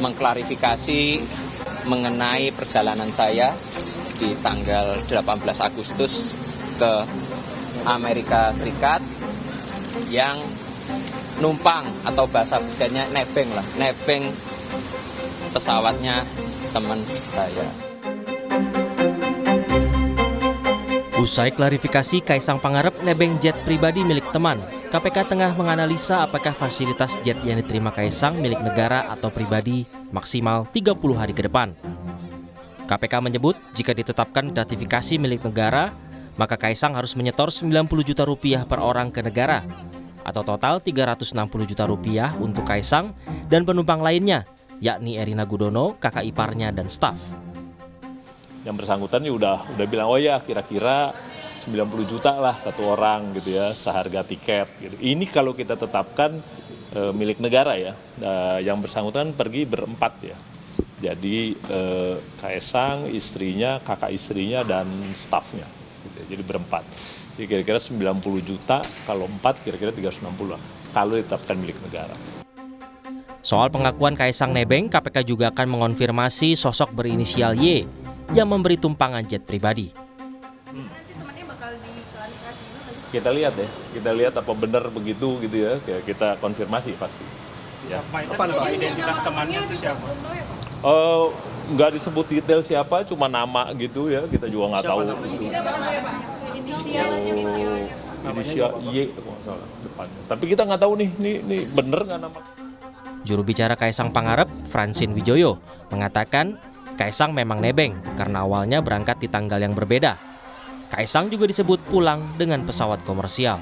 mengklarifikasi mengenai perjalanan saya di tanggal 18 Agustus ke Amerika Serikat yang numpang atau bahasa bedanya nebeng pesawatnya teman saya. Usai klarifikasi Kaisang Pangarep nebeng jet pribadi milik teman, KPK tengah menganalisa apakah fasilitas jet yang diterima Kaisang milik negara atau pribadi maksimal 30 hari ke depan. KPK menyebut jika ditetapkan gratifikasi milik negara, maka Kaisang harus menyetor 90 juta rupiah per orang ke negara, atau total 360 juta rupiah untuk Kaisang dan penumpang lainnya, yakni Erina Gudono, kakak iparnya, dan staf. Yang bersangkutan ya udah bilang, oh ya kira-kira 90 juta lah satu orang gitu ya, seharga tiket gitu. Ini kalau kita tetapkan milik negara ya, yang bersangkutan pergi berempat ya. Jadi Kaisang, istrinya, kakak istrinya, dan stafnya gitu. Jadi berempat. Jadi kira-kira 90 juta, kalau 4 kira-kira 360 lah, kalau ditetapkan milik negara. Soal pengakuan Kaisang nebeng, KPK juga akan mengonfirmasi sosok berinisial Y yang memberi tumpangan jet pribadi. Nanti temannya bakal diklarifikasi juga nggak sih? Kita lihat apa benar begitu gitu ya, kita konfirmasi pasti. Ya. Apa identitas temannya itu siapa? Nggak disebut detail siapa, cuma nama gitu ya, kita juga nggak tahu. Inisial Y depannya. Tapi kita nggak tahu nih bener nggak nama. Juru bicara Kaisang Pangarep, Francine Wijoyo, mengatakan Kaisang memang nebeng karena awalnya berangkat di tanggal yang berbeda. Kaisang juga disebut pulang dengan pesawat komersial.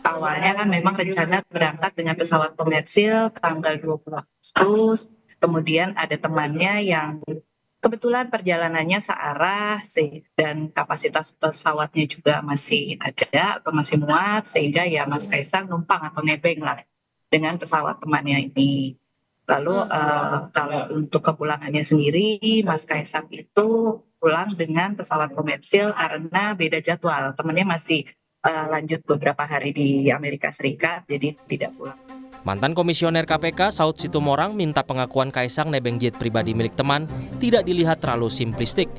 Awalnya kan memang rencana berangkat dengan pesawat komersil tanggal 20 Agustus. Kemudian ada temannya yang kebetulan perjalanannya searah dan kapasitas pesawatnya juga masih ada atau masih muat, sehingga ya Mas Kaisang numpang atau nebeng lah dengan pesawat temannya ini. Lalu kalau untuk kepulangannya sendiri, Mas Kaisang itu pulang dengan pesawat komersil karena beda jadwal. Temannya masih lanjut beberapa hari di Amerika Serikat, jadi tidak pulang. Mantan Komisioner KPK Saud Situmorang minta pengakuan Kaisang nebeng jet pribadi milik teman tidak dilihat terlalu simplistik.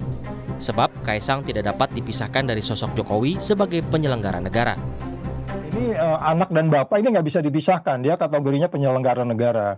Sebab Kaisang tidak dapat dipisahkan dari sosok Jokowi sebagai penyelenggara negara. Ini anak dan bapak ini nggak bisa dipisahkan, dia kategorinya penyelenggara negara.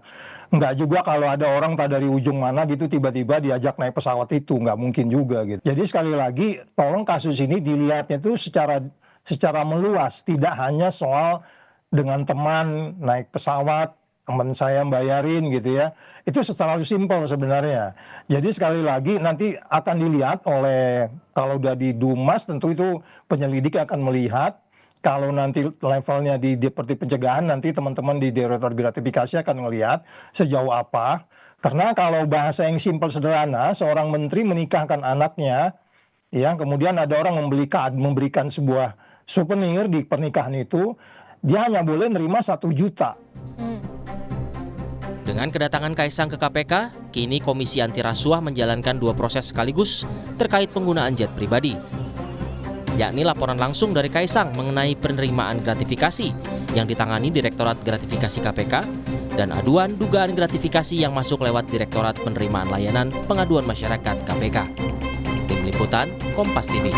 Nggak juga kalau ada orang tak dari ujung mana gitu tiba-tiba diajak naik pesawat itu, nggak mungkin juga gitu. Jadi sekali lagi tolong kasus ini dilihatnya itu secara meluas, tidak hanya soal dengan teman naik pesawat, teman saya bayarin gitu ya. Itu terlalu simpel sebenarnya. Jadi sekali lagi nanti akan dilihat oleh, kalau udah di Dumas tentu itu penyelidik akan melihat. Kalau nanti levelnya di Deputi Pencegahan, nanti teman-teman di Direktorat Gratifikasi akan melihat sejauh apa. Karena kalau bahasa yang simpel sederhana, seorang menteri menikahkan anaknya, ya, kemudian ada orang memberikan sebuah souvenir di pernikahan itu, dia hanya boleh nerima 1 juta. Dengan kedatangan Kaisang ke KPK, kini Komisi Anti Rasuah menjalankan 2 proses sekaligus terkait penggunaan jet pribadi. Yakni laporan langsung dari Kaisang mengenai penerimaan gratifikasi yang ditangani Direktorat Gratifikasi KPK dan aduan dugaan gratifikasi yang masuk lewat Direktorat Penerimaan Layanan Pengaduan Masyarakat KPK. Tim Liputan, Kompas TV.